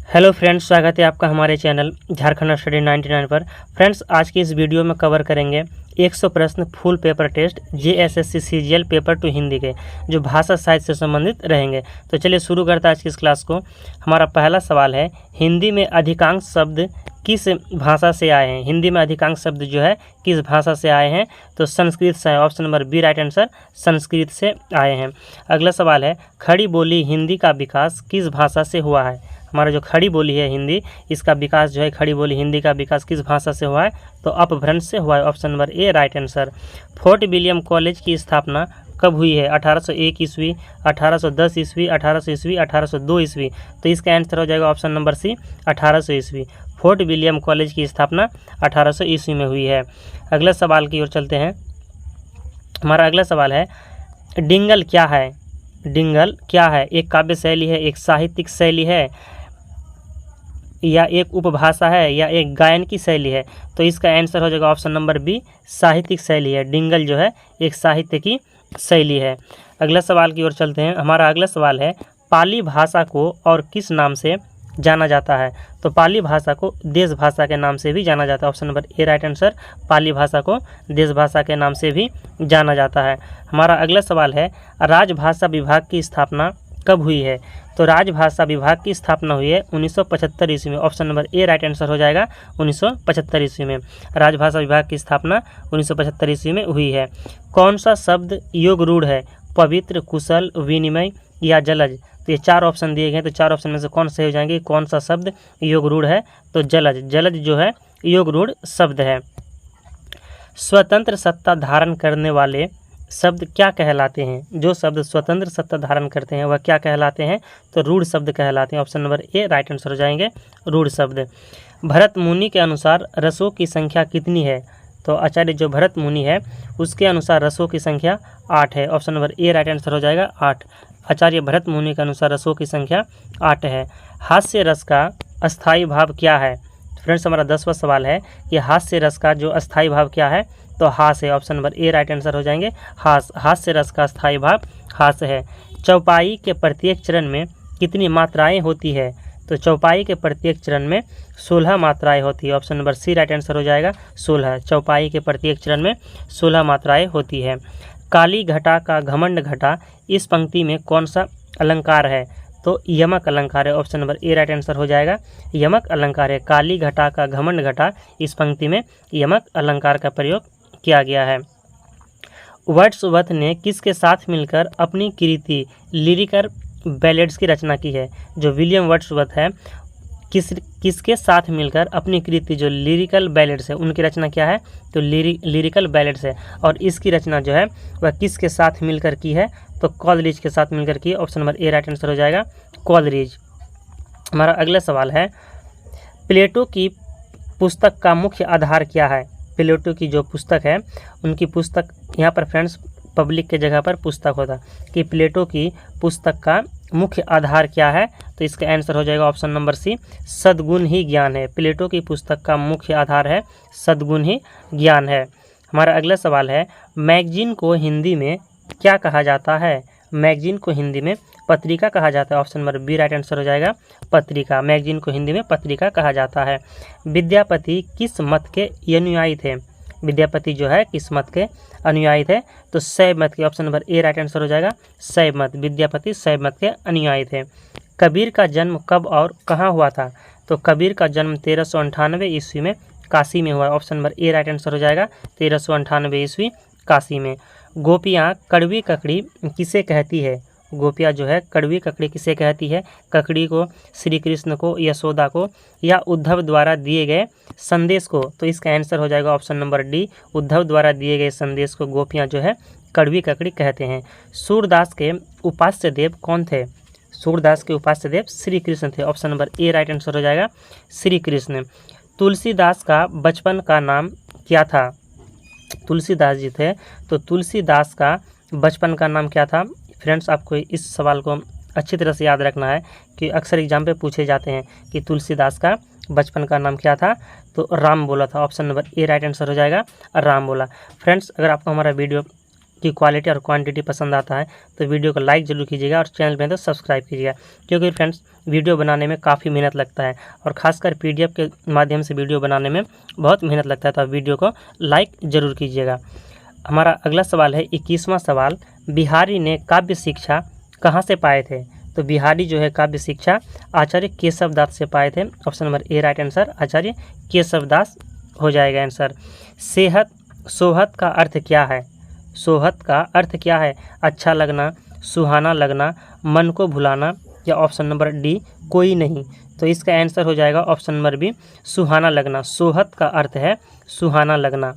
Hello friends, स्वागत है आपका हमारे चैनल झारखंड स्टडी 99 पर। फ्रेंड्स, आज की इस वीडियो में कवर करेंगे 100 प्रश्न full paper test JSSC CGL paper 2 Hindi के, जो भाषा साहित्य से संबंधित रहेंगे। तो चलिए शुरू करते हैं आज की इस क्लास को। हमारा पहला सवाल है, हिंदी में अधिकांश शब्द किस भाषा से आए हैं? हिंदी में अधिकांश शब्द जो है किस भाषा से आए हैं? तो संस्कृत से है। Option number B right answer, Sanskrit से आए हैं। अगला सवाल है, खड़ी बोली हिंदी का विकास किस भाषा से हुआ है? हमारा जो खड़ी बोली है हिंदी, इसका विकास जो है खड़ी बोली हिंदी का विकास किस भाषा से हुआ है? तो अपभ्रंश से हुआ है। Option number A right answer. Fort William college की स्थापना कब हुई है? 1801 ईस्वी, 1810 ईस्वी, 1800 ईस्वी, 1802 ईस्वी। तो इसका आंसर हो जाएगा ऑप्शन नंबर सी, 1800 ईस्वी। फोर्ट विलियम कॉलेज की स्थापना 1800 ईस्वी में हुई है। अगला सवाल की ओर चलते हैं। हमारा अगला सवाल है, डिंगल क्या है? डिंगल क्या है? एक काव्य शैली है, एक साहित्यिक शैली है, या एक उपभाषा है, या एक गायन की शैली है? तो इसका आंसर हो जाएगा ऑप्शन नंबर बी, साहित्यिक शैली है। डिंगल जो है एक साहित्य की शैली है। अगला सवाल की ओर चलते हैं। हमारा अगला सवाल है, पाली भाषा को और किस नाम से जाना जाता है? तो पाली भाषा को देश भाषा के नाम से भी जाना जाता है। Option number A right answer, Pali भाषा को देश भाषा के नाम से भी जाना जाता है। हमारा अगला सवाल है, राजभाषा विभाग की स्थापना कब हुई है? तो राजभाषा विभाग की स्थापना हुई है 1975 ईस्वी में। Option number A right answer हो जाएगा, 1975 ईस्वी में राजभाषा विभाग की स्थापना 1975 ईस्वी में हुई है। कौन सा शब्द योग रूढ़ है? पवित्र, कुशल, विनिमय या जलज? तो ये चार ऑप्शन दिए गए, तो चार ऑप्शन में से कौन सही हो जाएंगे? कौन सा शब्द योग रूढ़ है? तो जलज। जलज जो है योग रूढ़ शब्द है। स्वतंत्र सत्ता धारण करने वाले शब्द क्या कहलाते हैं? जो शब्द स्वतंत्र सत्ता धारण करते हैं वह क्या कहलाते हैं? तो रूढ़ शब्द कहलाते हैं। Option number A right answer हो जाएंगे, रूढ़ शब्द। भरत मुनि के अनुसार रसों की संख्या कितनी है? तो आचार्य जो भरत मुनि है उसके अनुसार रसों की संख्या 8 है। Option number A right answer हो जाएगा, 8। आचार्य भरत मुनि के अनुसार रसों की संख्या 8 है। हास्य रस का अस्थायी भाव क्या है? फ्रेंड्स, हमारा 10वां सवाल है कि हास्य रस का जो अस्थायी भाव क्या है? तो हास है। Option number A right answer हो जाएंगे, हास। हास्य रस का अस्थायी भाव हास है। चौपाई के प्रत्येक चरण में कितनी मात्राएं होती है? तो चौपाई के प्रत्येक चरण में 16 मात्राएं होती है। Option number C right answer हो जाएगा, 16। चौपाई के प्रत्येक चरण में 16 मात्राएं होती है। काली घटा का घमंड घटा इस पंक्ति में कौन सा अलंकार है? तो यमक अलंकार है। Option number A right answer हो जाएगा, यमक अलंकार है। काली घटा का घमंड घटा इस पंक्ति में यमक अलंकार का प्रयोग किया गया है। वर्ड्सवर्थ ने किसके साथ मिलकर अपनी कृति लिरिकल बैलेड्स की रचना की है? जो विलियम वर्ड्सवर्थ है किसके साथ मिलकर अपनी कृति जो लिरिकल बैलेड्स है उनकी रचना क्या है? तो लिरिकल बैलेड्स है। और इसकी रचना जो है वह किसके साथ मिलकर की है? तो कॉलरिज के साथ मिलकर की है। Option number A right answer हो जाएगा, कॉलरिज। हमारा अगला सवाल है, प्लेटो की पुस्तक का मुख्य आधार क्या है? प्लेटो की जो पुस्तक है उनकी पुस्तक, यहाँ पर फ्रेंड्स पब्लिक के जगह पर पुस्तक होता कि प्लेटो की पुस्तक का मुख्य आधार क्या है? तो इसका आंसर हो जाएगा ऑप्शन नंबर सी, सद्गुण ही ज्ञान है। प्लेटो की पुस्तक का मुख्य आधार है सद्गुण ही ज्ञान है। हमारा अगला सवाल है, मैगजीन को हिंदी में क्या कहा जाता है? मैगजीन को हिंदी में पत्रिका कहा जाता है। Option number B right answer हो जाएगा, पत्रिका। मैगजीन को हिंदी में पत्रिका कहा जाता है। विद्यापति किस मत के अनुयायी थे? विद्यापति जो है किस मत के अनुयायी थे? तो शैव मत के। Option number A right answer हो जाएगा, शैव मत। विद्यापति शैव मत के अनुयायी थे। कबीर का जन्म कब और कहाँ हुआ था? तो कबीर का जन्म 1398 ईस्वी में काशी में हुआ। Option number A right answer हो जाएगा, 1398 ईस्वी काशी में। गोपियाँ कड़वी ककड़ी किसे कहती है? गोपियाँ जो है कड़वी ककड़ी किसे कहती है? ककड़ी को, श्री कृष्ण को, यशोदा को, या उद्धव द्वारा दिए गए संदेश को? तो इसका आंसर हो जाएगा ऑप्शन नंबर डी, उद्धव द्वारा दिए गए संदेश को गोपियाँ जो है कड़वी ककड़ी कहते हैं। सूरदास के उपास्य देव कौन थे? सूरदास के उपास्य देव श्री कृष्ण थे। Option number A right answer हो जाएगा, श्री कृष्ण। तुलसीदास का बचपन का नाम क्या था? तुलसीदास जी थे, तो तुलसीदास का बचपन का नाम क्या था? फ्रेंड्स, आपको इस सवाल को अच्छी तरह से याद रखना है कि अक्सर एग्जाम पे पूछे जाते हैं कि तुलसीदास का बचपन का नाम क्या था? तो राम बोला था। Option number A right answer हो जाएगा, राम बोला। फ्रेंड्स, अगर आपको हमारा वीडियो की क्वालिटी और क्वांटिटी पसंद आता है तो वीडियो को लाइक ज़रूर कीजिएगा और चैनल पे तो सब्सक्राइब कीजिएगा, क्योंकि फ्रेंड्स वीडियो बनाने में काफ़ी मेहनत लगता है और ख़ासकर PDF के माध्यम से वीडियो बनाने में बहुत मेहनत लगता है, तो आप वीडियो को लाइक ज़रूर कीजिएगा। हमारा अगला सवाल है 21वां सवाल, बिहारी ने काव्य शिक्षा कहाँ से पाए थे? तो बिहारी जो है काव्य शिक्षा आचार्य केशवदास से पाए थे। Option number A right answer, Acharya Keshavdas हो जाएगा आंसर। सोहत का अर्थ क्या है? सोहत का अर्थ क्या है? अच्छा लगना, सुहाना लगना, मन को भुलाना, या ऑप्शन नंबर डी कोई नहीं। तो इसका आंसर हो जाएगा ऑप्शन नंबर बी सुहाना लगना। सोहत का अर्थ है सुहाना लगना।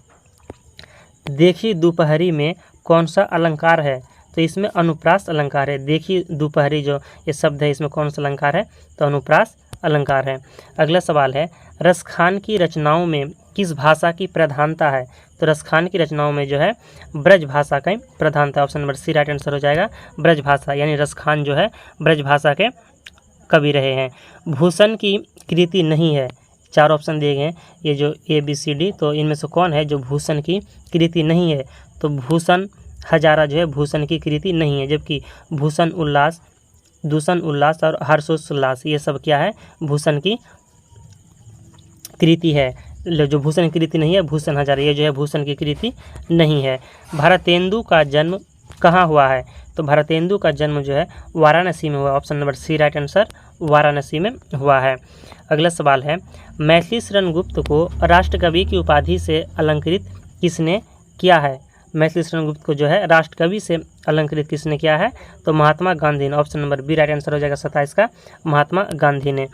देखी दोपहरी में कौन सा अलंकार है? तो इसमें अनुप्रास अलंकार है। देखी दोपहरी जो ये शब्द है इसमें कौन सा अलंकार है? तो अनुप्रास अलंकार है। अगला सवाल है, रसखान की रचनाओं में किस भाषा की प्रधानता है? तो रसखान की रचनाओं में जो है ब्रज भाषा का प्रधानता। Option number C right answer हो जाएगा, ब्रज भाषा, यानी रसखान जो है ब्रज भाषा के कवि रहे हैं। भूषण की कृति नहीं है। 4 ऑप्शन दिए गए हैं, ये जो ABCD, तो इनमें से कौन है जो भूषण की कृति नहीं है? तो भूषण हजारा जो है भूषण की कृति नहीं है, जबकि भूषण उल्लास, दूषण उल्लास और हर्षोल्लास ये सब क्या है? भूषण की कृति है। जो भूषण की कृति नहीं है भूषण हजारा, ये जो है भूषण की कृति नहीं है। भारतेंदु का जन्म कहाँ हुआ है? तो भारतेंदु का जन्म जो है वाराणसी में हुआ। Option number C right answer, Varanasi में हुआ है। अगला सवाल है, मैथिली शरण गुप्त को राष्ट्रकवि की उपाधि से अलंकृत किसने किया है? मैथिली शरण गुप्त को जो है राष्ट्रकवि से अलंकृत किसने किया है? तो महात्मा गांधी ने। Option number B right answer हो जाएगा 27 का, महात्मा गांधी ने।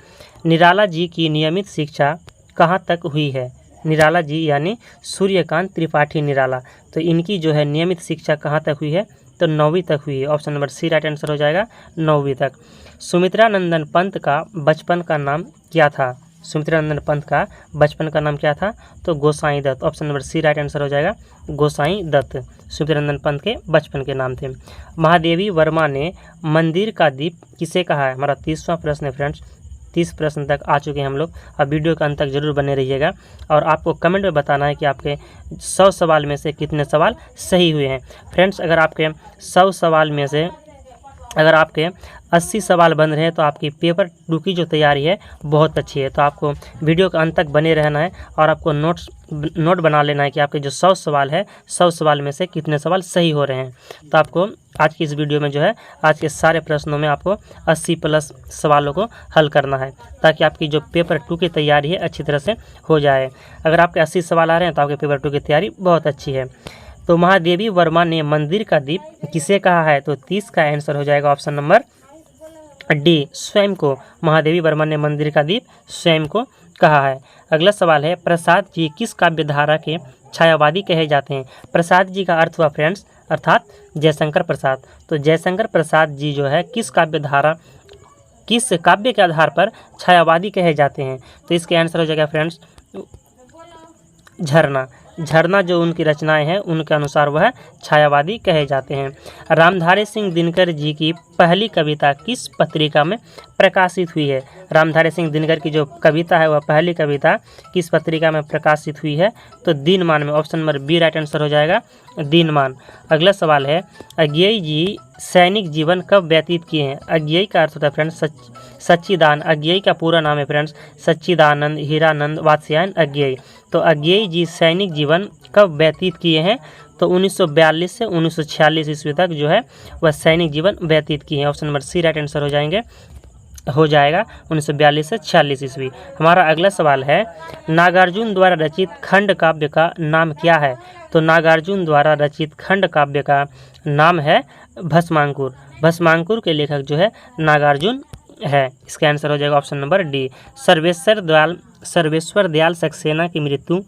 निराला जी की नियमित शिक्षा कहाँ तक हुई है? निराला जी यानी सूर्यकांत त्रिपाठी निराला, तो इनकी जो है नियमित शिक्षा कहाँ तक हुई है? तो 9वीं तक हुई है। Option number C right answer हो जाएगा 9वीं तक। सुमित्रानंदन पंत का बचपन का नाम क्या था? सुमित्रानंदन पंत का बचपन का नाम क्या था? तो Gosai Dutt. Option number C right answer हो जाएगा गोसाई दत्त, सुमित्रानंदन पंत के बचपन के नाम थे। महादेवी वर्मा ने मंदिर का दीप किसे कहा है? हमारा 30वां प्रश्न है फ्रेंड्स। 30 प्रश्न तक आ चुके हैं हम लोग। अब वीडियो के अंत तक जरूर बने रहिएगा और आपको कमेंट में बताना है कि आपके 100 सवाल में से कितने सवाल सही हुए हैं। फ्रेंड्स, अगर आपके 100 सवाल में से अगर आपके 80 सवाल बन रहे हैं तो आपकी पेपर 2 की जो तैयारी है बहुत अच्छी है। तो आपको वीडियो के अंत तक बने रहना है और आपको नोट बना लेना है कि आपके जो 100 सवाल है 100 सवाल में से कितने सवाल सही हो रहे हैं। तो आपको आज की इस वीडियो में जो है आज के सारे प्रश्नों में आपको 80 प्लस सवालों को हल करना है, ताकि आपकी जो पेपर 2 की तैयारी है अच्छी तरह से हो जाए। अगर आपके 80 सवाल आ रहे हैं तो आपके पेपर 2 की तैयारी बहुत अच्छी है। तो महादेवी वर्मा ने मंदिर का दीप किसे कहा है? तो 30 का आंसर हो जाएगा ऑप्शन नंबर डी, स्वयं को। महादेवी वर्मा ने मंदिर का दीप स्वयं को कहा है। अगला सवाल है, प्रसाद जी किस काव्य धारा के छायावादी कहे जाते हैं? प्रसाद जी का अर्थ हुआ फ्रेंड्स अर्थात जयशंकर प्रसाद। तो जयशंकर प्रसाद जी जो है किस काव्य के आधार पर छायावादी कहे जाते हैं? तो इसके आंसर हो जाएगा फ्रेंड्स झरना। झरना जो उनकी रचनाएं हैं उनके अनुसार वह छायावादी कहे जाते हैं। रामधारी सिंह दिनकर जी की पहली कविता किस पत्रिका में प्रकाशित हुई है? रामधारी सिंह दिनकर की जो कविता है वह पहली कविता किस पत्रिका में प्रकाशित हुई है? तो दिनमान में। Option number B right answer हो जाएगा दिनमान। अगला सवाल है, अज्ञेय जी सैनिक जीवन कब व्यतीत किए हैं? अज्ञेय का अर्थ होता है फ्रेंड्स सच्चिदानंद। अज्ञेय का पूरा नाम है फ्रेंड्स सच्चिदानंद हीरानंद वात्स्यायन अज्ञेय। तो अज्ञेय जी सैनिक जीवन कब व्यतीत किए हैं? तो 1942 से 1946 ईस्वी तक जो है वह सैनिक जीवन व्यतीत किए हैं। Option number C right answer हो जाएगा 1942 से 46 ईस्वी। हमारा अगला सवाल है, नागार्जुन द्वारा रचित खंड काव्य का नाम क्या है? तो नागार्जुन द्वारा रचित खंड काव्य का नाम है भस्मांकुर। भस्मांकुर के लेखक जो है नागार्जुन है। इसका आंसर हो जाएगा option number D. Sarveshwar Dayal Saxena की मृत्यु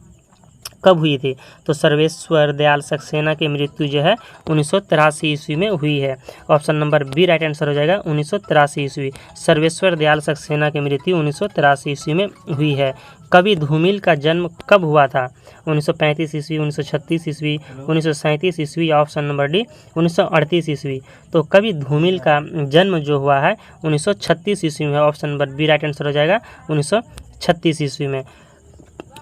कब हुई थी? तो सर्वेश्वर दयाल सक्सेना की मृत्यु जो है 1983 ईस्वी में हुई है। Option number B right answer हो जाएगा 1983 ईस्वी। सर्वेश्वर दयाल सक्सेना की मृत्यु 1983 ईस्वी में हुई है। कवि धूमिल का जन्म कब हुआ था? 1935 ईस्वी, 1936 ईस्वी, 1937 ईस्वी या ऑप्शन नंबर डी 1938 ईस्वी। तो कवि धूमिल का जन्म जो हुआ है 1936 ईस्वी में। Option number B right answer हो जाएगा 1936 ईस्वी में।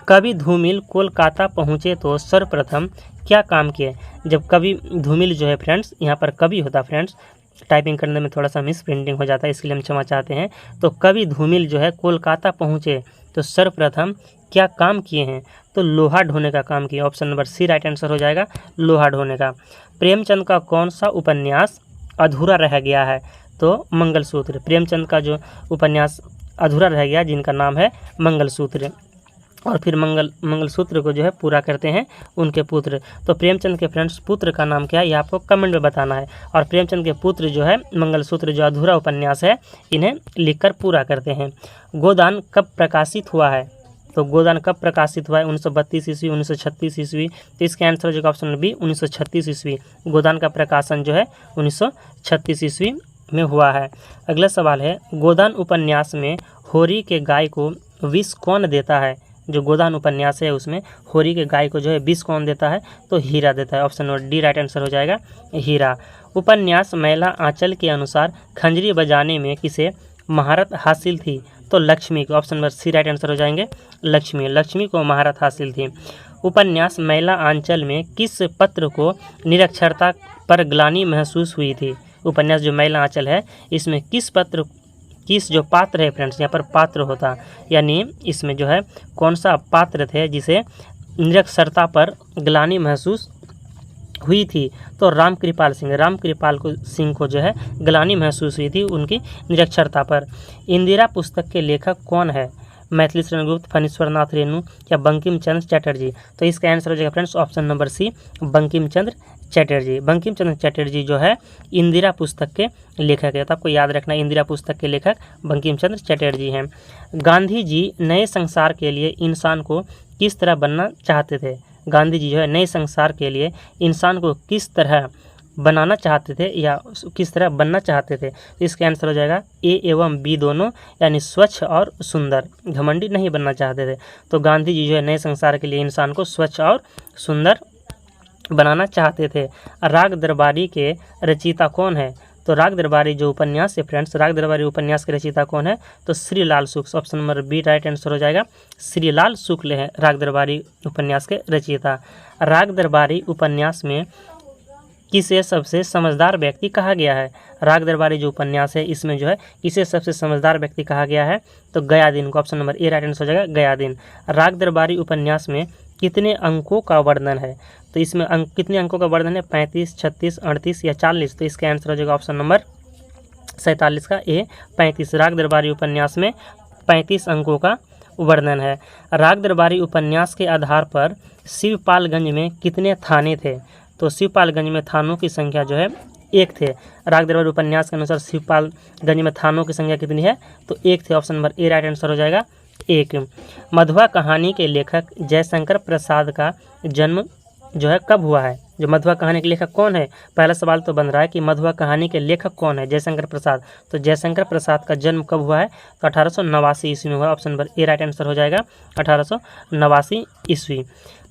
कवि धूमिल कोलकाता पहुँचे तो सर्वप्रथम क्या काम किए। जब कवि धूमिल जो है फ्रेंड्स, यहाँ पर कवि होता फ्रेंड्स, टाइपिंग करने में थोड़ा सा मिस प्रिंटिंग हो जाता है, इसके लिए हम क्षमा चाहते हैं। तो कवि धूमिल जो है कोलकाता पहुँचे तो सर्वप्रथम क्या काम किए हैं, तो लोहा ढोने का काम किया। Option number C right answer हो जाएगा, लोहा ढोने का। प्रेमचंद का कौन सा उपन्यास अधूरा रह गया है, तो मंगलसूत्र। प्रेमचंद का जो उपन्यास अधूरा रह गया जिनका नाम है मंगलसूत्र, और फिर मंगलसूत्र को जो है पूरा करते हैं उनके पुत्र। तो प्रेमचंद के फ्रेंड्स पुत्र का नाम क्या है, ये आपको कमेंट में बताना है। और प्रेमचंद के पुत्र जो है मंगलसूत्र जो अधूरा उपन्यास है, इन्हें लिखकर पूरा करते हैं। गोदान कब प्रकाशित हुआ है, तो गोदान कब प्रकाशित हुआ है, 1932 ईस्वी, 1936 ईस्वी। तो इसका आंसर हो जाएगा ऑप्शन बी 1936 ईस्वी। गोदान का प्रकाशन जो है 1936 ईस्वी में हुआ है। अगला सवाल है, गोदान उपन्यास में होरी के गाय को विष कौन देता है। जो गोदान उपन्यास है उसमें होरी के गाय को जो है विष कौन देता है, तो हीरा देता है। Option number D right answer हो जाएगा, हीरा। उपन्यास मैला आंचल के अनुसार खंजरी बजाने में किसे महारत हासिल थी, तो लक्ष्मी को। Option number C right answer हो जाएंगे, लक्ष्मी। लक्ष्मी को महारत हासिल थी। उपन्यास मैला आंचल में किस पत्र को निरक्षरता पर ग्लानि महसूस हुई थी। उपन्यास जो मैला आंचल है इसमें किस जो पात्र है फ्रेंड्स, यहाँ पर पात्र होता, यानी इसमें जो है कौन सा पात्र थे जिसे निरक्षरता पर ग्लानि महसूस हुई थी, तो रामकृपाल सिंह को जो है ग्लानि महसूस हुई थी उनकी निरक्षरता पर। इंदिरा पुस्तक के लेखक कौन है, मैथिली शरण गुप्त, फणीश्वर नाथ रेणु या बंकिम चंद्र चटर्जी। तो इसका आंसर हो जाएगा friends option number C Bankim Chandra Chatterjee. Bankim Chandra Chatterjee जो है इंदिरा पुस्तक के लेखक है, तो आपको याद रखना इंदिरा पुस्तक के लेखक बंकिम चंद्र चटर्जी हैं। गांधी जी नए संसार के लिए इंसान को किस तरह बनना चाहते थे। गांधी जी जो है नए संसार के लिए इंसान को किस तरह बनाना चाहते थे या किस तरह बनना चाहते थे। तो इसका आंसर हो जाएगा ए एवं बी दोनों, यानी स्वच्छ और सुंदर, घमंडी नहीं बनना चाहते थे। तो गांधी जी जो है नए संसार के लिए इंसान को स्वच्छ और सुंदर बनाना चाहते थे। राग दरबारी के रचयिता कौन है, तो राग दरबारी जो उपन्यास है फ्रेंड्स, राग दरबारी उपन्यास के रचयिता कौन है, तो Shrilal Shukla. Option number B right answer हो जाएगा, श्रीलाल शुक्ल है राग दरबारी उपन्यास के रचयिता। राग दरबारी उपन्यास में किसे सबसे समझदार व्यक्ति कहा गया है। राग दरबारी जो उपन्यास है इसमें जो है किसे सबसे समझदार व्यक्ति कहा गया है, तो गयादीन को। Option number A right answer हो जाएगा, गयादीन। राग दरबारी उपन्यास में कितने अंकों का वर्णन है, तो इसमें कितने अंकों का वर्णन है, 35, 36, 38 या 40। तो इसका आंसर हो जाएगा ऑप्शन नंबर 47 का ए 35। राग दरबारी उपन्यास में 35 अंकों का वर्णन है। राग दरबारी उपन्यास के आधार पर शिवपालगंज में कितने थाने थे, तो शिवपालगंज में थानों की संख्या जो है 1 थे। राग दरबारी उपन्यास के अनुसार शिवपालगंज में थानों की संख्या कितनी है, तो 1 थे। Option number A right answer हो जाएगा, 1। मधुआ कहानी के लेखक जयशंकर प्रसाद का जन्म जो है कब हुआ है। जो मधुआ कहानी के लेखक कौन है, पहला सवाल तो बन रहा है कि मधुआ कहानी के लेखक कौन है, जयशंकर प्रसाद। तो जयशंकर प्रसाद का जन्म कब हुआ है, तो 1889 ईस्वी में हुआ। Option number A right answer हो जाएगा, 1889 ईस्वी।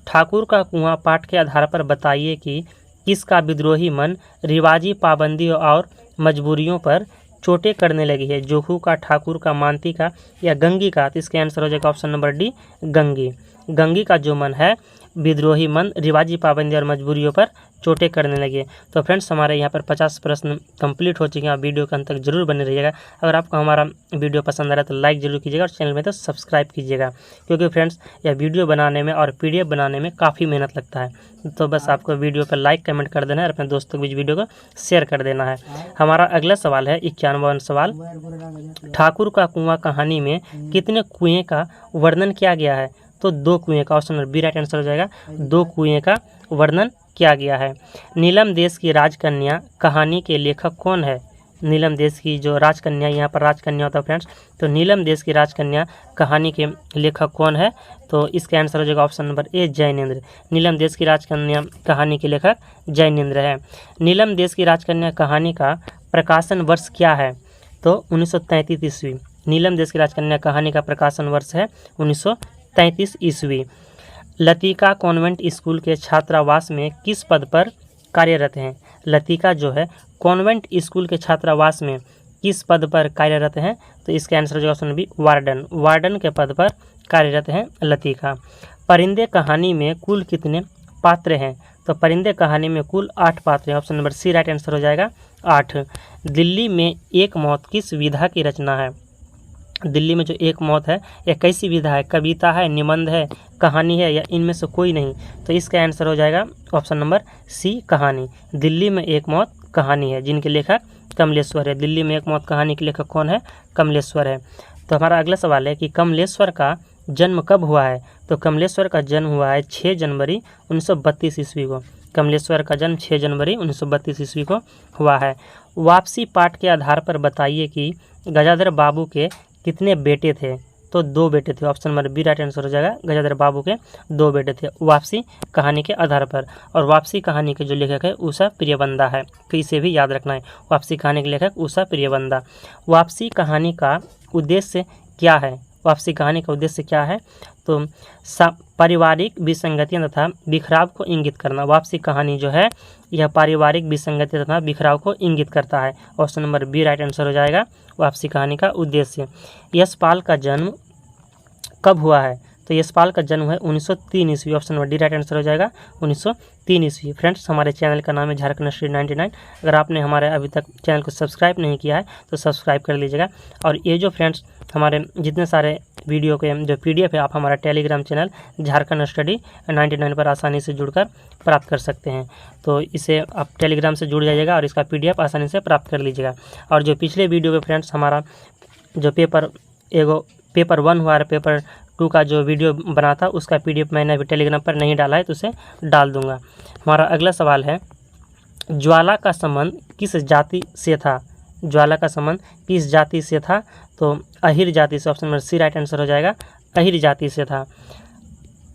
ठाकुर का कुआं पाठ के आधार पर बताइए कि किसका विद्रोही मन रिवाजी पाबंदी और मजबूरियों पर चोटें करने लगी है। जोखू का, ठाकुर का, मानती का या गंगी का। तो इसका आंसर हो जाएगा option number D Gangi. Gangi का जो मन है विद्रोही मन रिवाजी पाबंदी और मजबूरियों पर चोटें करने लगे। तो फ्रेंड्स हमारे यहाँ पर 50 प्रश्न कंप्लीट हो चुके हैं। आप वीडियो के अंत तक जरूर बने रहिएगा। अगर आपको हमारा वीडियो पसंद आ रहा है तो लाइक जरूर कीजिएगा और चैनल में तो सब्सक्राइब कीजिएगा, क्योंकि फ्रेंड्स यह वीडियो बनाने में और PDF बनाने में काफ़ी मेहनत लगता है। तो बस आपको वीडियो पर लाइक कमेंट कर देना है और अपने दोस्तों के बीच वीडियो को शेयर कर देना है। हमारा अगला सवाल है 91वां सवाल, ठाकुर का कुआं कहानी में कितने कुएँ का वर्णन किया गया है, तो 2 कुएँ का। Option number B right answer हो जाएगा, 2 कुएँ का वर्णन किया गया है। नीलम देश की राजकन्या कहानी के लेखक कौन है। नीलम देश की जो राजकन्या, यहाँ पर राजकन्या होता है फ्रेंड्स, तो नीलम देश की राजकन्या कहानी के लेखक कौन है, तो इसका आंसर हो जाएगा ऑप्शन नंबर ए जैनेंद्र। नीलम देश की राजकन्या कहानी के लेखक जैनेंद्र है। नीलम देश की राजकन्या कहानी का प्रकाशन वर्ष क्या है, तो 1933 ईस्वी। नीलम देश की राजकन्या कहानी का प्रकाशन वर्ष है 1933 ईस्वी। लतिका कॉन्वेंट स्कूल के छात्रावास में किस पद पर कार्यरत हैं। लतिका जो है कॉन्वेंट स्कूल के छात्रावास में किस पद पर कार्यरत हैं, तो इसका आंसर जो ऑप्शन बी वार्डन। वार्डन के पद पर कार्यरत हैं लतिका। परिंदे कहानी में कुल कितने पात्र हैं, तो परिंदे कहानी में कुल 8 पात्र हैं। Option number C right answer हो जाएगा 8। दिल्ली में एक मौत किस विधा की रचना है? दिल्ली में जो एक मौत है यह कैसी विधा है? कविता है, निबंध है, कहानी है, या इनमें से कोई नहीं? तो इसका आंसर हो जाएगा ऑप्शन नंबर सी कहानी। दिल्ली में एक मौत कहानी है, जिनके लेखक कमलेश्वर है। दिल्ली में एक मौत कहानी के लेखक कौन है? कमलेश्वर है। तो हमारा अगला सवाल है कि कमलेश्वर का जन्म कब हुआ है? तो कमलेश्वर का जन्म हुआ है 6 जनवरी 1932 ईस्वी को। कमलेश्वर का जन्म 6 जनवरी 1932 ईस्वी को हुआ है। वापसी पाठ के आधार पर बताइए कि गजाधर बाबू के कितने बेटे थे? तो 2 बेटे थे। Option number B right answer हो जाएगा। गजाधर बाबू के 2 बेटे थे वापसी कहानी के आधार पर। और वापसी कहानी के जो लेखक है उषा प्रियवंदा है, तो इसे भी याद रखना है। वापसी कहानी के लेखक उषा प्रियवंदा। वापसी कहानी का उद्देश्य क्या है? वापसी कहानी का उद्देश्य क्या है? तो पारिवारिक विसंगतियां तथा बिखराव को इंगित करना। वापसी कहानी जो है यह पारिवारिक विसंगति तथा बिखराव को इंगित करता है। Option number B right answer हो जाएगा। वापसी कहानी का उद्देश्य। यशपाल का जन्म कब हुआ है? तो यशपाल का जन्म है 1903 ईस्वी। Option number D right answer हो जाएगा 1903 ईस्वी। फ्रेंड्स, हमारे चैनल का नाम है झारखंड स्टडी 99। अगर आपने हमारे अभी तक चैनल को सब्सक्राइब नहीं किया है तो सब्सक्राइब कर लीजिएगा। और ये जो फ्रेंड्स हमारे जितने सारे वीडियो के जो PDF है आप हमारा टेलीग्राम चैनल झारखंड स्टडी 99 पर आसानी से जुड़कर प्राप्त कर सकते हैं। तो इसे आप टेलीग्राम से जुड़ जाइएगा और इसका PDF आसानी से प्राप्त कर लीजिएगा। और जो पिछले वीडियो में फ्रेंड्स हमारा जो पेपर 1 हुआ है, पेपर 2 का जो वीडियो बना था उसका PDF मैंने अभी टेलीग्राम पर नहीं डाला है, तो उसे डाल दूंगा। हमारा अगला सवाल है, ज्वाला का संबंध किस जाति से था? ज्वाला का संबंध किस जाति से था? तो अहिर जाति से। Option number C right answer हो जाएगा। अहिर जाति से था।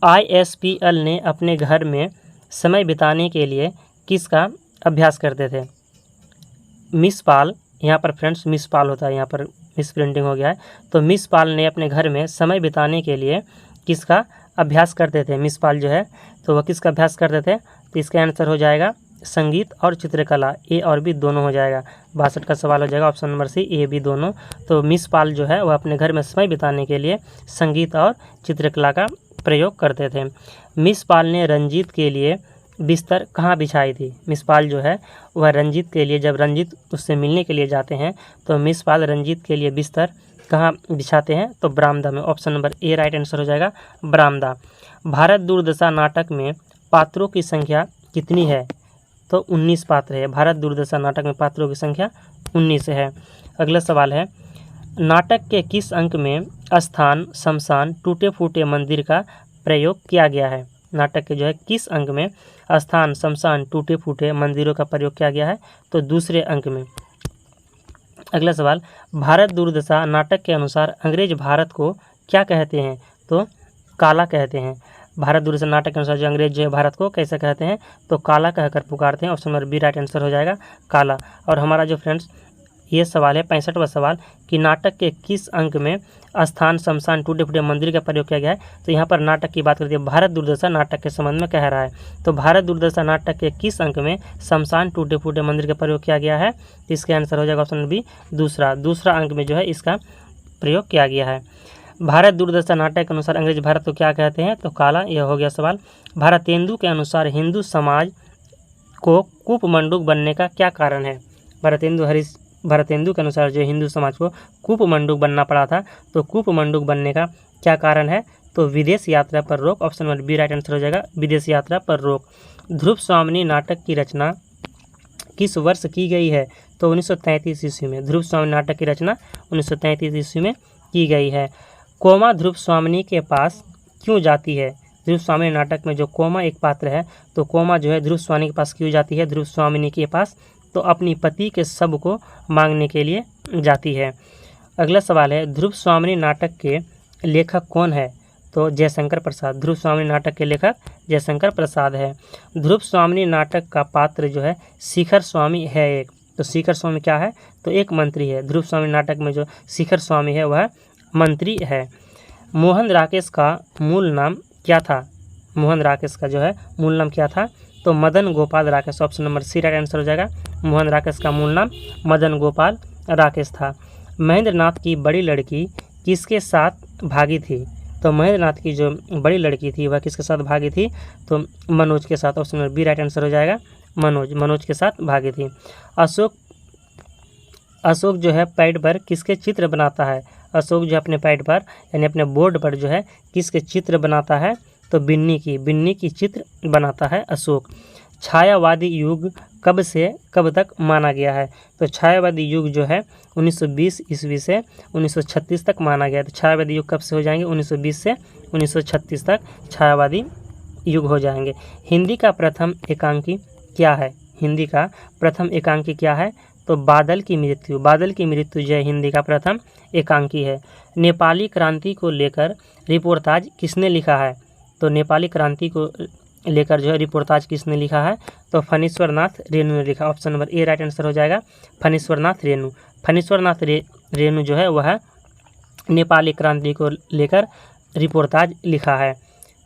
ISPL ने अपने घर में समय बिताने के लिए किसका अभ्यास करते थे? मिस पाल। यहाँ पर फ्रेंड्स मिस पाल होता है, यहाँ पर मिस प्रिंटिंग हो गया है। तो मिस पाल ने अपने घर में समय बिताने के लिए किसका अभ्यास करते थे? मिस पाल जो है तो वह किसका अभ्यास करते थे? तो इसका आंसर हो जाएगा संगीत और चित्रकला। ए और बी दोनों हो जाएगा। 62 का सवाल हो जाएगा। Option number C A B दोनों। तो मिस पाल जो है वह अपने घर में समय बिताने के लिए संगीत और चित्रकला का प्रयोग करते थे। मिस पाल ने रंजीत के लिए बिस्तर कहाँ बिछाई थी? मिस पाल जो है वह रंजीत के लिए, जब रंजीत उससे मिलने के लिए जाते हैं तो मिस पाल रंजीत के लिए बिस्तर कहाँ बिछाते हैं? तो बरामदा में। Option number A right answer हो जाएगा बरामदा। भारत दूरदशा नाटक में पात्रों की संख्या कितनी है? तो 19 पात्र है। भारत दूरदशा नाटक में पात्रों की संख्या 19 है। अगला सवाल है, नाटक के किस अंक में स्थान, शमशान, टूटे फूटे मंदिर का प्रयोग किया गया है? नाटक के जो है किस अंक में स्थान, शमशान, टूटे फूटे मंदिरों का प्रयोग किया गया है? तो दूसरे अंक में। अगला सवाल, भारत दूरदशा नाटक के अनुसार अंग्रेज भारत को क्या कहते हैं? तो काला कहते हैं। भारत दूरदर्शन नाटक के अनुसार जो अंग्रेज जो है भारत को कैसे कहते हैं? तो काला कहकर पुकारते हैं। Option number B right answer हो जाएगा काला। और हमारा जो फ्रेंड्स ये सवाल है 65वां सवाल कि नाटक के किस अंक में स्थान, शमशान, टूटे फूटे मंदिर का प्रयोग किया गया है? तो यहाँ पर नाटक की बात करती है, भारत दूरदर्शन नाटक के संबंध में कह रहा है। तो भारत दूरदर्शन नाटक के किस अंक में शमशान, टूटे फूटे मंदिर का प्रयोग किया गया है? तो इसका आंसर हो जाएगा ऑप्शन नंबर बी दूसरा अंक में जो है इसका प्रयोग किया गया है। भारत दूरदर्शन नाटक के अनुसार अंग्रेज भारत को क्या कहते हैं? तो काला। यह हो गया सवाल। भारतेंदु के अनुसार हिंदू समाज को कूपमंडूक बनने का क्या कारण है? भारतेंदु के अनुसार जो हिंदू समाज को कूपमंडूक बनना पड़ा था, तो कूपमंडूक बनने का क्या कारण है? तो विदेश यात्रा पर रोक। Option number B right answer हो जाएगा विदेश यात्रा पर रोक। ध्रुव स्वामिनी नाटक की रचना किस वर्ष की गई है? तो 1933 ईस्वी में। ध्रुव स्वामिनी नाटक की रचना 1933 ईस्वी में की गई है। कोमा ध्रुव स्वामिनी के पास क्यों जाती है? ध्रुव स्वामिनी नाटक में जो कोमा एक पात्र है, तो कोमा जो है ध्रुव स्वामिनी के पास क्यों जाती है? ध्रुव स्वामिनी के पास तो अपनी पति के शव को मांगने के लिए जाती है। अगला सवाल है, ध्रुव स्वामिनी नाटक के लेखक कौन है? तो जयशंकर प्रसाद। ध्रुव स्वामिनी नाटक के लेखक जयशंकर प्रसाद है। ध्रुव स्वामिनी नाटक का पात्र जो है शिखर स्वामी है एक। तो शिखर स्वामी क्या है? तो एक मंत्री है। ध्रुव स्वामिनी नाटक में जो शिखर स्वामी है वह मंत्री है। मोहन राकेश का मूल नाम क्या था? मोहन राकेश का जो है मूल नाम क्या था? तो Madan Gopal Rakesh. Option number C right answer हो जाएगा। मोहन राकेश का मूल नाम मदन गोपाल राकेश था। महेंद्र नाथ की बड़ी लड़की किसके साथ भागी थी? तो महेंद्रनाथ की जो बड़ी लड़की थी वह किसके साथ भागी थी, तो मनोज के साथ। Option number B right answer हो जाएगा मनोज के साथ भागी थी। अशोक जो है पैड पर किसके चित्र बनाता है, अशोक जो अपने पैड पर यानी अपने बोर्ड पर जो है किसके चित्र बनाता है, तो बिन्नी की चित्र बनाता है अशोक। छायावादी युग कब से कब तक माना गया है, तो छायावादी युग जो है 1920 ईस्वी से 1936 तक माना गया है। तो छायावादी युग कब से हो जाएंगे, 1920 से 1936 तक छायावादी युग हो जाएंगे। हिंदी का प्रथम एकांकी क्या है, हिंदी का प्रथम एकांकी क्या है, तो बादल की मृत्यु जो है हिंदी का प्रथम एकांकी है। नेपाली क्रांति को लेकर रिपोर्टाज किसने लिखा है, तो नेपाली क्रांति को लेकर जो है रिपोर्टाज किसने लिखा है, तो फणीश्वरनाथ रेणु ने लिखा। Option number A right answer हो जाएगा फणीश्वरनाथ रेणु जो है वह नेपाली क्रांति को लेकर रिपोर्टाज लिखा है।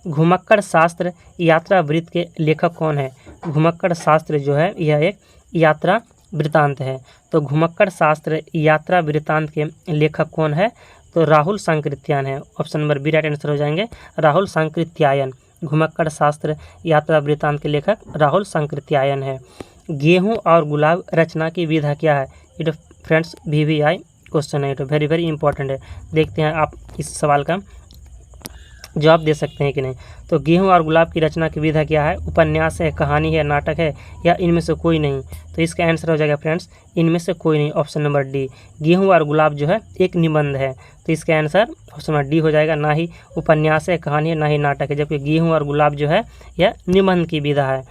घुमक्कड़ शास्त्र यात्रा वृत्त के लेखक कौन है, घुमक्कड़ शास्त्र जो है यह एक यात्रा वृत्तांत है। तो घुमक्कड़ शास्त्र यात्रा वृत्तांत के लेखक कौन है, तो राहुल सांकृत्यायन है। Option number B right answer हो जाएंगे राहुल सांकृत्यायन। घुमक्कड़ शास्त्र यात्रा वृत्तांत के लेखक राहुल सांकृत्यायन है। गेहूं और गुलाब रचना की विधा क्या है, इट फ्रेंड्स VVI क्वेश्चन है, तो वेरी वेरी इंपॉर्टेंट है। देखते हैं आप इस सवाल का जवाब दे सकते हैं कि नहीं। तो गेहूं और गुलाब की रचना की विधा क्या है, उपन्यास है, कहानी है, नाटक है, या इनमें से कोई नहीं। तो इसका आंसर हो जाएगा फ्रेंड्स इनमें से कोई नहीं। ऑप्शन नंबर डी, गेहूं और गुलाब जो है एक निबंध है। तो इसका आंसर ऑप्शन नंबर डी हो जाएगा, ना ही उपन्यास है, कहानी है, ना ही नाटक है, जबकि गेहूं और गुलाब जो है यह निबंध की विधा है।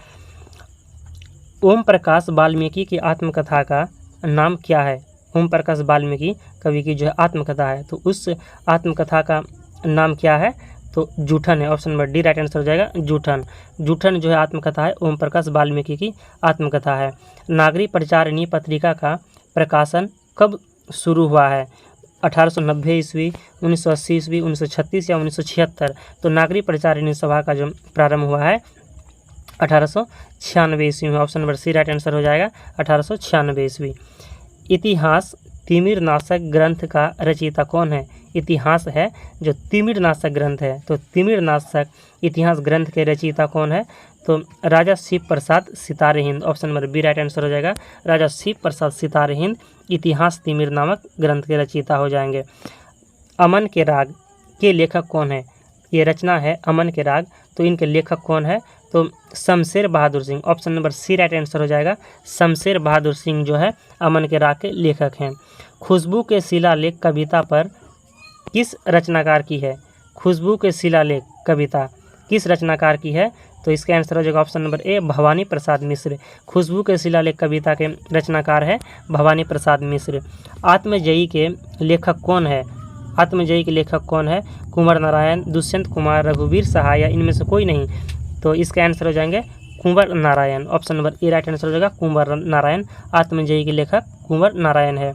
ओम प्रकाश वाल्मीकि की आत्मकथा का नाम क्या है, ओम प्रकाश वाल्मीकि कवि की जो है आत्मकथा है, तो उस आत्मकथा का नाम क्या है, तो जूठन है। Option number D right answer हो जाएगा जूठन जो है आत्मकथा है, ओम प्रकाश वाल्मीकि की आत्मकथा है। नागरी प्रचारिणी पत्रिका का प्रकाशन कब शुरू हुआ है, 1890 ईस्वी, 1980 ईस्वी, 1936 या 1976। तो नागरी प्रचारिणी सभा का जो प्रारंभ हुआ है 1896 ईस्वी में। Option number C right answer हो जाएगा 1896 ईस्वी। इतिहास तिमिरनाशक ग्रंथ का रचयिता कौन है, इतिहास है जो तिमिरनाशक ग्रंथ है, तो तिमिरनाशक इतिहास ग्रंथ के रचयिता कौन है, तो राजा Shiv Prasad Sitare Hind. Option number B right answer हो जाएगा राजा शिव प्रसाद सितारे हिंद इतिहास तिमिर नामक ग्रंथ के रचयिता हो जाएंगे। अमन के राग के लेखक कौन है, ये रचना है अमन के राग, तो इनके लेखक कौन है, तो Shamsher Bahadur Singh. Option number C right answer हो जाएगा शमशेर बहादुर सिंह जो है अमन के राग के लेखक हैं। खुशबू के शिलालेख कविता पर किस रचनाकार की है, खुशबू के शिलालेख कविता किस रचनाकार की है, तो इसका आंसर हो जाएगा ऑप्शन नंबर ए भवानी प्रसाद मिश्र। खुशबू के शिलालेख कविता के रचनाकार है भवानी प्रसाद मिश्र। आत्मजयी के लेखक कौन है, आत्मजयी के लेखक कौन है, कुंवर नारायण, दुष्यंत कुमार, रघुवीर सहाय या इनमें से कोई नहीं। तो इसका आंसर हो जाएंगे Kunwar Narayan. Option number A right answer हो जाएगा कुंवर नारायण। आत्मजयी के लेखक कुंवर नारायण है।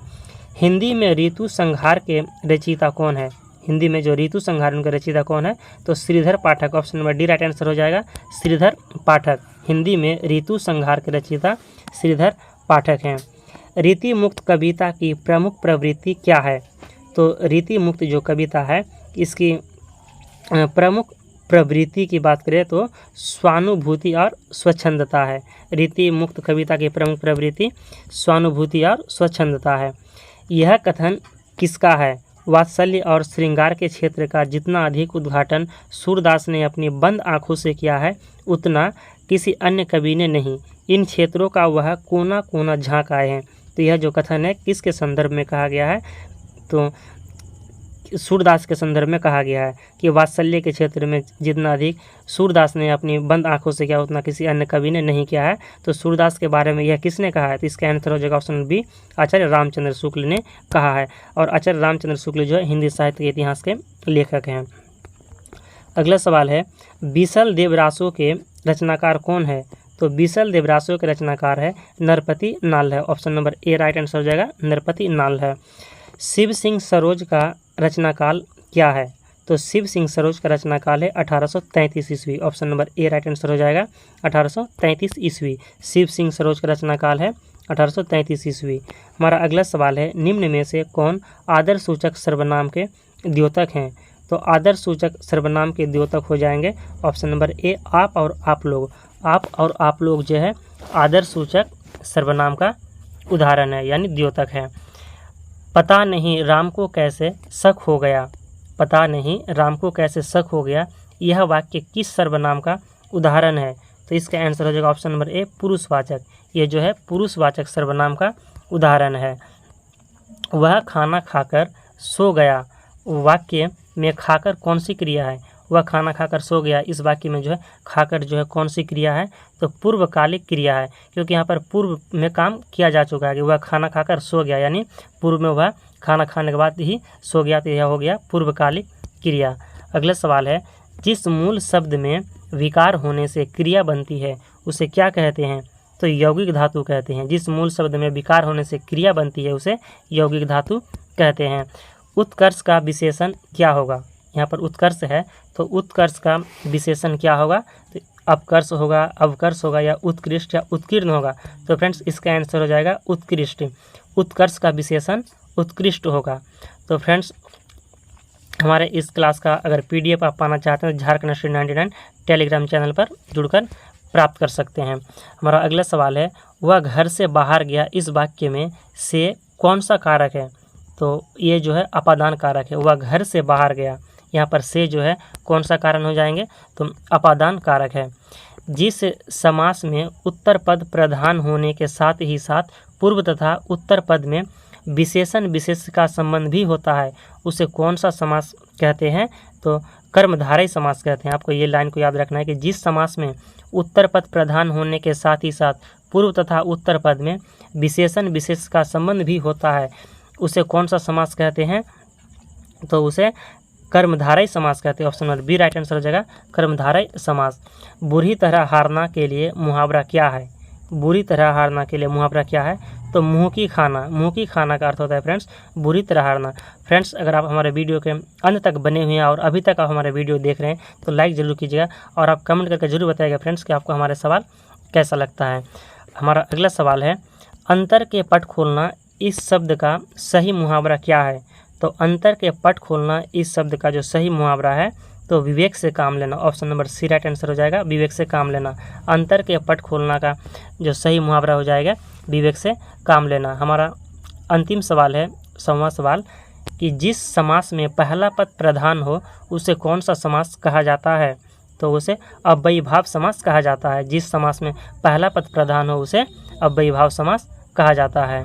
हिंदी में ऋतु संहार के रचयिता कौन है, हिंदी में जो ऋतु संहार उनके रचयिता कौन है, तो Shridhar Pathak. Option number D right answer हो जाएगा श्रीधर पाठक। हिंदी में ऋतु संहार के रचयिता श्रीधर पाठक हैं। रीति मुक्त कविता की प्रमुख प्रवृत्ति क्या है, तो रीति मुक्त जो कविता है इसकी प्रमुख प्रवृत्ति की बात करें तो स्वानुभूति और स्वच्छंदता है। रीति मुक्त कविता की प्रमुख प्रवृत्ति स्वानुभूति और स्वच्छंदता है। यह कथन किसका है, वात्सल्य और श्रृंगार के क्षेत्र का जितना अधिक उद्घाटन सूरदास ने अपनी बंद आंखों से किया है उतना किसी अन्य कवि ने नहीं। इन क्षेत्रों का वह कोना कोना झांक आए हैं। तो यह जो कथन है किसके संदर्भ में कहा गया है, तो सूरदास के संदर्भ में कहा गया है कि वात्सल्य के क्षेत्र में जितना अधिक सूरदास ने अपनी बंद आंखों से किया उतना किसी अन्य कवि ने नहीं किया है। तो सूरदास के बारे में यह किसने कहा है, तो इसका आंसर हो जाएगा ऑप्शन बी आचार्य रामचंद्र शुक्ल ने कहा है। और आचार्य रामचंद्र शुक्ल जो है हिंदी साहित्य के इतिहास के लेखक हैं। अगला सवाल है बीसल देवरासों के रचनाकार कौन है, तो बीसल देवरासों के रचनाकार है नरपति नाल है। Option number A right answer हो जाएगा नरपति नाल है। शिव सिंह सरोज का रचनाकाल क्या है, तो शिव सिंह सरोज का रचनाकाल है 1833 ईस्वी। Option number A right answer हो जाएगा 1833 ईस्वी। शिव सिंह सरोज का रचनाकाल है 1833 ईस्वी। हमारा अगला सवाल है निम्न में से कौन आदर सूचक सर्वनाम के द्योतक हैं, तो आदर सूचक सर्वनाम के द्योतक हो जाएंगे ऑप्शन नंबर ए आप और आप लोग। आप और आप लोग जो है आदर सूचक सर्वनाम का उदाहरण है यानी द्योतक है। पता नहीं राम को कैसे शक हो गया, पता नहीं राम को कैसे शक हो गया, यह वाक्य किस सर्वनाम का उदाहरण है? तो इसका आंसर हो जाएगा ऑप्शन नंबर ए पुरुषवाचक। ये जो है पुरुषवाचक सर्वनाम का उदाहरण है। वह खाना खाकर सो गया, वाक्य में खाकर कौन सी क्रिया है? वह खाना खाकर सो गया, इस वाक्य में जो है खाकर जो है कौन सी क्रिया है? तो पूर्वकालिक क्रिया है, क्योंकि यहाँ पर पूर्व में काम किया जा चुका है कि वह खाना खाकर सो गया, यानी पूर्व में वह खाना खाने के बाद ही सो गया, तो यह हो गया पूर्वकालिक क्रिया। अगला सवाल है, जिस मूल शब्द में विकार होने से क्रिया बनती है उसे क्या कहते हैं? तो यौगिक धातु कहते हैं। जिस मूल शब्द में विकार होने से क्रिया बनती है उसे यौगिक धातु कहते हैं। उत्कर्ष का विशेषण क्या होगा? यहाँ पर उत्कर्ष है तो उत्कर्ष का विशेषण क्या होगा? तो अपकर्ष होगा, अवकर्ष होगा, या उत्कृष्ट या उत्कीर्ण होगा। तो फ्रेंड्स इसका आंसर हो जाएगा उत्कृष्ट। उत्कर्ष का विशेषण उत्कृष्ट होगा। तो फ्रेंड्स हमारे इस क्लास का अगर PDF आप पाना चाहते हैं तो झारखंड स्टडी 99 टेलीग्राम चैनल पर जुड़कर प्राप्त कर सकते हैं। हमारा अगला सवाल है, वह घर से बाहर गया, इस वाक्य में से कौन सा कारक है? तो ये जो है अपादान कारक है। वह घर से बाहर गया, यहाँ पर से जो है कौन सा कारण हो जाएंगे? तो अपादान कारक है। जिस समास में उत्तर पद प्रधान होने के साथ ही साथ पूर्व तथा उत्तर पद में विशेषण विशेष का संबंध भी होता है उसे कौन सा समास कहते हैं? तो कर्मधारय समास कहते हैं। आपको ये लाइन को याद रखना है कि जिस समास में उत्तर पद प्रधान होने के साथ ही साथ पूर्व तथा उत्तर पद में विशेषण विशेष का संबंध भी होता है उसे कौन सा समास कहते हैं? तो उसे कर्मधारय समास कहते हैं। Option number B right answer हो जाएगा कर्मधारय समास। बुरी तरह हारना के लिए मुहावरा क्या है? बुरी तरह हारना के लिए मुहावरा क्या है? तो मुँह की खाना। मुँह की खाना का अर्थ होता है फ्रेंड्स बुरी तरह हारना। फ्रेंड्स अगर आप हमारे वीडियो के अंत तक बने हुए हैं और अभी तक आप हमारे वीडियो देख रहे हैं तो लाइक ज़रूर कीजिएगा और आप कमेंट करके ज़रूर बताइएगा फ्रेंड्स कि आपको हमारे सवाल कैसा लगता है। हमारा अगला सवाल है, अंतर के पट खोलना इस शब्द का सही मुहावरा क्या है? तो अंतर के पट खोलना इस शब्द का जो सही मुहावरा है तो विवेक से काम लेना। Option number C right answer हो जाएगा विवेक से काम लेना। अंतर के पट खोलना का जो सही मुहावरा हो जाएगा विवेक से काम लेना। हमारा अंतिम सवाल है 7वां सवाल कि जिस समास में पहला पद प्रधान हो उसे कौन सा समास कहा जाता है? तो उसे अव्ययीभाव समास कहा जाता है। जिस समास में पहला पद प्रधान हो उसे अव्ययीभाव समास कहा जाता है।